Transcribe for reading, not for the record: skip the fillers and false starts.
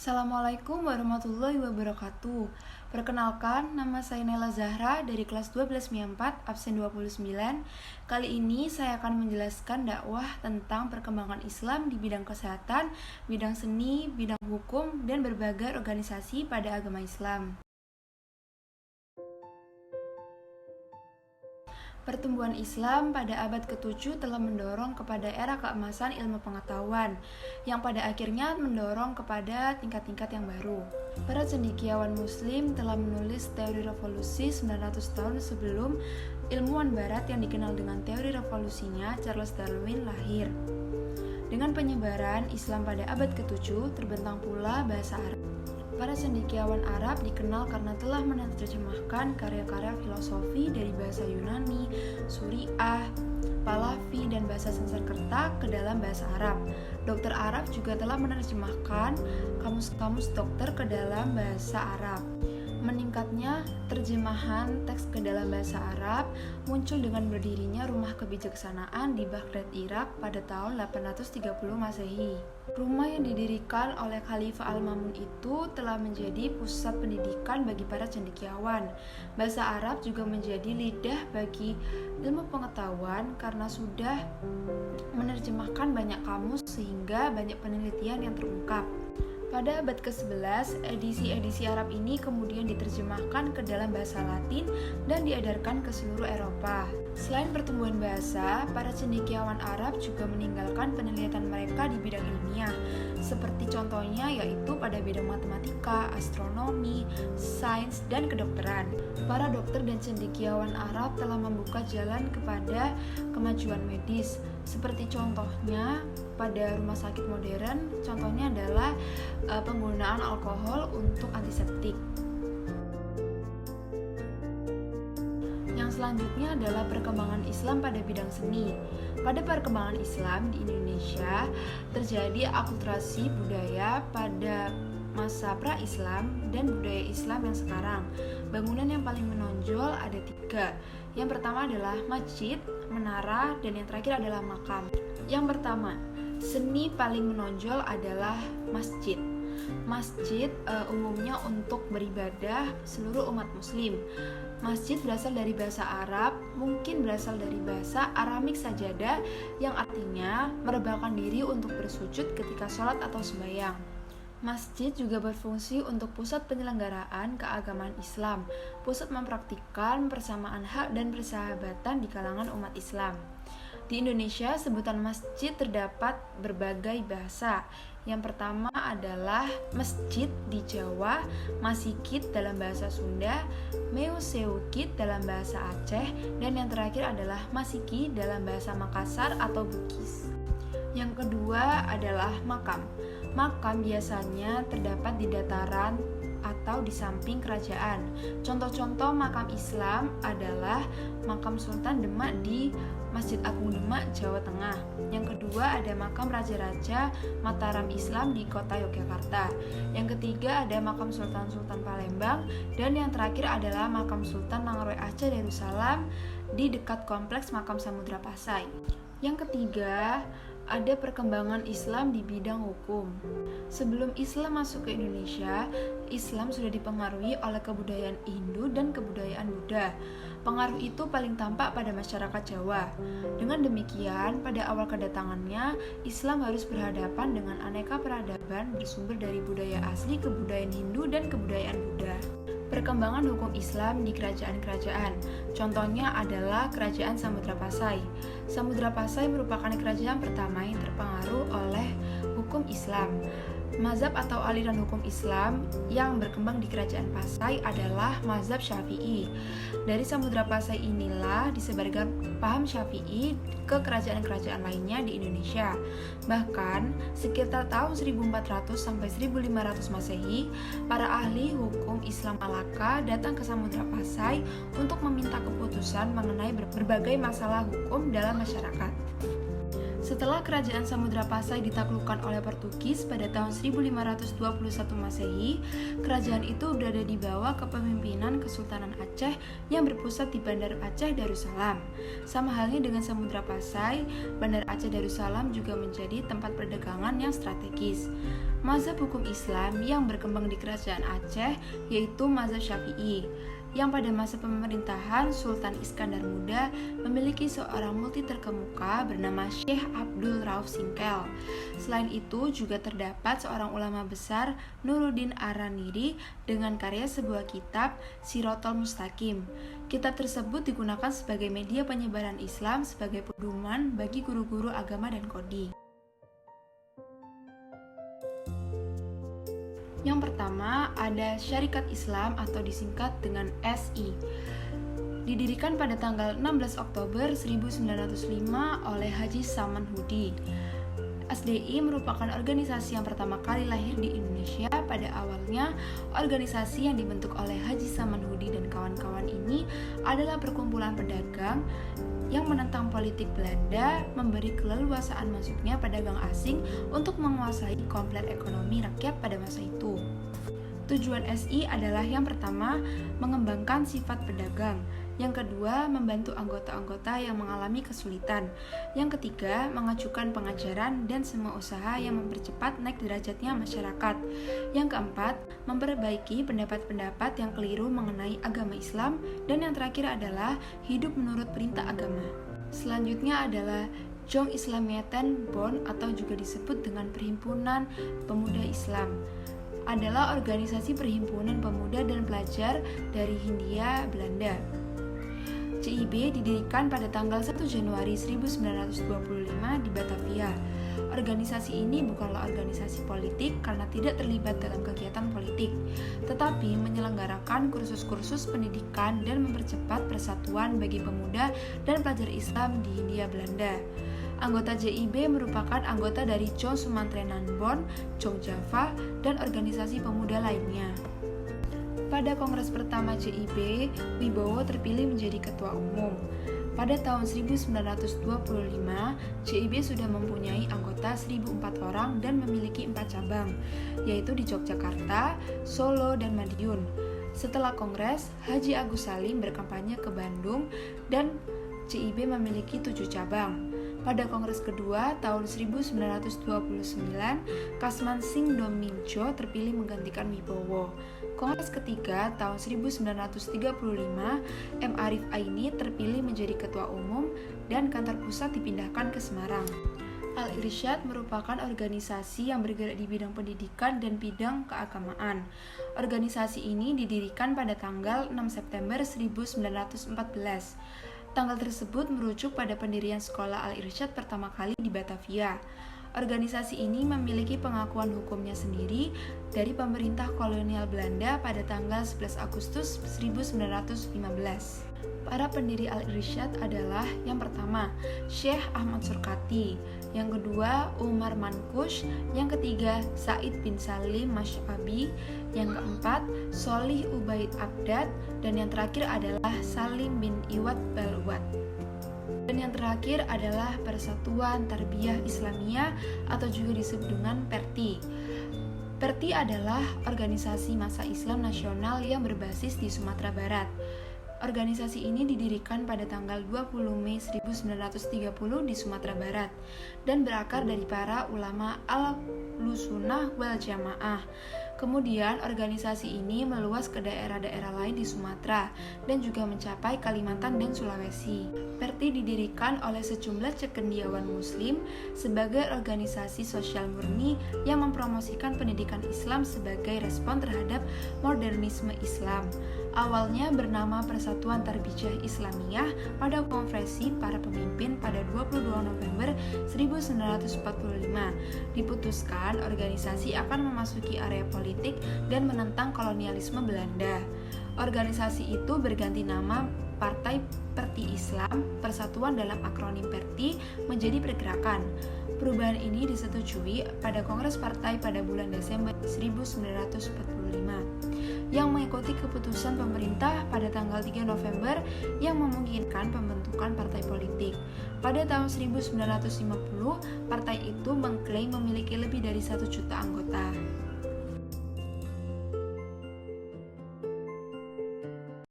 Assalamualaikum warahmatullahi wabarakatuh. Perkenalkan, nama saya Nela Zahra dari kelas 12 MIA 4, absen 29. Kali ini saya akan menjelaskan dakwah tentang perkembangan Islam di bidang kesehatan, bidang seni, bidang hukum, dan berbagai organisasi pada agama Islam. Pertumbuhan Islam pada abad ke-7 telah mendorong kepada era keemasan ilmu pengetahuan, yang pada akhirnya mendorong kepada tingkat-tingkat yang baru. Para cendekiawan Muslim telah menulis teori revolusi 900 tahun sebelum ilmuwan Barat yang dikenal dengan teori revolusinya Charles Darwin lahir. Dengan penyebaran Islam pada abad ke-7, terbentang pula bahasa Arab. Para cendekiawan Arab dikenal karena telah menerjemahkan karya-karya filosofi dari bahasa Yunani, Suriah, Pahlavi, dan bahasa Sanskerta ke dalam bahasa Arab. Dokter Arab juga telah menerjemahkan kamus-kamus dokter ke dalam bahasa Arab. Meningkatnya terjemahan teks ke dalam bahasa Arab muncul dengan berdirinya Rumah Kebijaksanaan di Baghdad, Irak pada tahun 830 Masehi. Rumah yang didirikan oleh Khalifah Al-Ma'mun itu telah menjadi pusat pendidikan bagi para cendekiawan. Bahasa Arab juga menjadi lidah bagi ilmu pengetahuan karena sudah menerjemahkan banyak kamus sehingga banyak penelitian yang terungkap. Pada abad ke-11, edisi-edisi Arab ini kemudian diterjemahkan ke dalam bahasa Latin dan diedarkan ke seluruh Eropa. Selain pertumbuhan bahasa, para cendekiawan Arab juga meninggalkan penelitian mereka di bidang ilmiah, seperti contohnya yaitu pada bidang matematika, astronomi, sains, dan kedokteran. Para dokter dan cendekiawan Arab telah membuka jalan kepada kemajuan medis, seperti contohnya pada rumah sakit modern, contohnya adalah penggunaan alkohol untuk antiseptik. Yang selanjutnya adalah perkembangan Islam pada bidang seni. Pada perkembangan Islam di Indonesia, terjadi akulturasi budaya pada masa pra-Islam dan budaya Islam yang sekarang. Bangunan yang paling menonjol ada 3. Yang pertama adalah masjid, menara, dan yang terakhir adalah makam. Yang pertama, seni paling menonjol adalah masjid. Masjid umumnya untuk beribadah seluruh umat muslim. Masjid berasal dari bahasa Arab, mungkin berasal dari bahasa Aramik sajadah yang artinya merebahkan diri untuk bersujud ketika sholat atau sembahyang. Masjid juga berfungsi untuk pusat penyelenggaraan keagamaan Islam, pusat mempraktikkan persamaan hak dan persahabatan di kalangan umat Islam. Di Indonesia, sebutan masjid terdapat berbagai bahasa. Yang pertama adalah masjid di Jawa, masikit dalam bahasa Sunda, meuseukit dalam bahasa Aceh, dan yang terakhir adalah masiki dalam bahasa Makassar atau Bugis. Yang kedua adalah makam. Makam biasanya terdapat di dataran atau di samping kerajaan. Contoh-contoh makam Islam adalah makam Sultan Demak di Masjid Agung Demak, Jawa Tengah. Yang kedua ada makam Raja-Raja Mataram Islam di kota Yogyakarta. Yang ketiga ada makam Sultan-Sultan Palembang. Dan yang terakhir adalah makam Sultan Mangroe Aceh Darussalam di dekat kompleks makam Samudra Pasai. Yang ketiga, ada perkembangan Islam di bidang hukum. Sebelum Islam masuk ke Indonesia, Islam sudah dipengaruhi oleh kebudayaan Hindu dan kebudayaan Buddha. Pengaruh itu paling tampak pada masyarakat Jawa. Dengan demikian, pada awal kedatangannya, Islam harus berhadapan dengan aneka peradaban bersumber dari budaya asli, kebudayaan Hindu, dan kebudayaan Buddha. Perkembangan hukum Islam di kerajaan-kerajaan. Contohnya adalah Kerajaan Samudra Pasai. Samudra Pasai merupakan kerajaan pertama yang terpengaruh oleh hukum Islam. Mazhab atau aliran hukum Islam yang berkembang di Kerajaan Pasai adalah mazhab Syafi'i. Dari Samudra Pasai inilah disebarkan paham Syafi'i ke kerajaan-kerajaan lainnya di Indonesia. Bahkan sekitar tahun 1400 sampai 1500 Masehi, para ahli hukum Islam Malaka datang ke Samudra Pasai untuk meminta keputusan mengenai berbagai masalah hukum dalam masyarakat. Setelah kerajaan Samudra Pasai ditaklukkan oleh Portugis pada tahun 1521 Masehi, kerajaan itu berada di bawah kepemimpinan Kesultanan Aceh yang berpusat di Bandar Aceh Darussalam. Sama halnya dengan Samudra Pasai, Bandar Aceh Darussalam juga menjadi tempat perdagangan yang strategis. Mazhab hukum Islam yang berkembang di Kerajaan Aceh yaitu mazhab Syafi'i, yang pada masa pemerintahan Sultan Iskandar Muda memiliki seorang mufti terkemuka bernama Syekh Abdul Rauf Singkel. Selain itu juga terdapat seorang ulama besar, Nuruddin Araniri, dengan karya sebuah kitab Sirotol Mustaqim. Kitab tersebut digunakan sebagai media penyebaran Islam sebagai pedoman bagi guru-guru agama dan kodi. Yang pertama ada Syarikat Islam atau disingkat dengan SI. Didirikan pada tanggal 16 Oktober 1905 oleh Haji Saman Hudi. SDI merupakan organisasi yang pertama kali lahir di Indonesia. Pada awalnya, organisasi yang dibentuk oleh Haji Saman Hudi dan kawan-kawan ini adalah perkumpulan pedagang yang menentang politik Belanda, memberi keleluasaan masuknya pedagang asing untuk menguasai komplit ekonomi rakyat pada masa itu. Tujuan SI adalah yang pertama, mengembangkan sifat pedagang. Yang kedua, membantu anggota-anggota yang mengalami kesulitan. Yang ketiga, mengajukan pengajaran dan semua usaha yang mempercepat naik derajatnya masyarakat. Yang keempat, memperbaiki pendapat-pendapat yang keliru mengenai agama Islam. Dan yang terakhir adalah hidup menurut perintah agama. Selanjutnya adalah Jong Islamiyatan Bond atau juga disebut dengan Perhimpunan Pemuda Islam. Adalah organisasi perhimpunan pemuda dan pelajar dari Hindia Belanda. CIB didirikan pada tanggal 1 Januari 1925 di Batavia. Organisasi ini bukanlah organisasi politik karena tidak terlibat dalam kegiatan politik, tetapi menyelenggarakan kursus-kursus pendidikan dan mempercepat persatuan bagi pemuda dan pelajar Islam di Hindia Belanda. Anggota JIB merupakan anggota dari Jong Sumantrenan Bond, Jong Java, dan organisasi pemuda lainnya. Pada kongres pertama JIB, Wibowo terpilih menjadi ketua umum. Pada tahun 1925, JIB sudah mempunyai anggota 1.004 orang dan memiliki 4 cabang, yaitu di Yogyakarta, Solo, dan Madiun. Setelah kongres, Haji Agus Salim berkampanye ke Bandung dan JIB memiliki 7 cabang. Pada kongres kedua tahun 1929, Kasman Singh Domingjo terpilih menggantikan Wibowo. Kongres ketiga tahun 1935, M. Arif Aini terpilih menjadi ketua umum dan kantor pusat dipindahkan ke Semarang. Al-Irsyad merupakan organisasi yang bergerak di bidang pendidikan dan bidang keagamaan. Organisasi ini didirikan pada tanggal 6 September 1914. Tanggal tersebut merujuk pada pendirian sekolah Al-Irsyad pertama kali di Batavia. Organisasi ini memiliki pengakuan hukumnya sendiri dari pemerintah kolonial Belanda pada tanggal 11 Agustus 1915. Para pendiri Al-Irsyad adalah yang pertama, Syekh Ahmad Surkati, yang kedua, Umar Mankush, yang ketiga, Said bin Salim Masy'abi, yang keempat, Solih Ubaid Abdad, dan yang terakhir adalah Salim bin Iwad Balwat. Dan yang terakhir adalah Persatuan Tarbiyah Islamiyah atau juga disebut dengan PERTI. PERTI adalah organisasi massa Islam nasional yang berbasis di Sumatera Barat. Organisasi ini didirikan pada tanggal 20 Mei 1930 di Sumatera Barat dan berakar dari para ulama Ahlussunnah wal Jamaah. Kemudian organisasi ini meluas ke daerah-daerah lain di Sumatera dan juga mencapai Kalimantan dan Sulawesi. PERTI didirikan oleh sejumlah cendekiawan muslim sebagai organisasi sosial murni yang mempromosikan pendidikan Islam sebagai respon terhadap modernisme Islam. Awalnya bernama Persatuan Tarbiyah Islamiyah pada konferensi para pemimpin pada 22 November 1945. Diputuskan organisasi akan memasuki area politik dan menentang kolonialisme Belanda. Organisasi itu berganti nama Partai Perti Islam, Persatuan dalam akronim PERTI menjadi pergerakan. Perubahan ini disetujui pada Kongres Partai pada bulan Desember 1945 yang mengikuti keputusan pemerintah pada tanggal 3 November yang memungkinkan pembentukan partai politik. Pada tahun 1950, partai itu mengklaim memiliki lebih dari 1 juta anggota.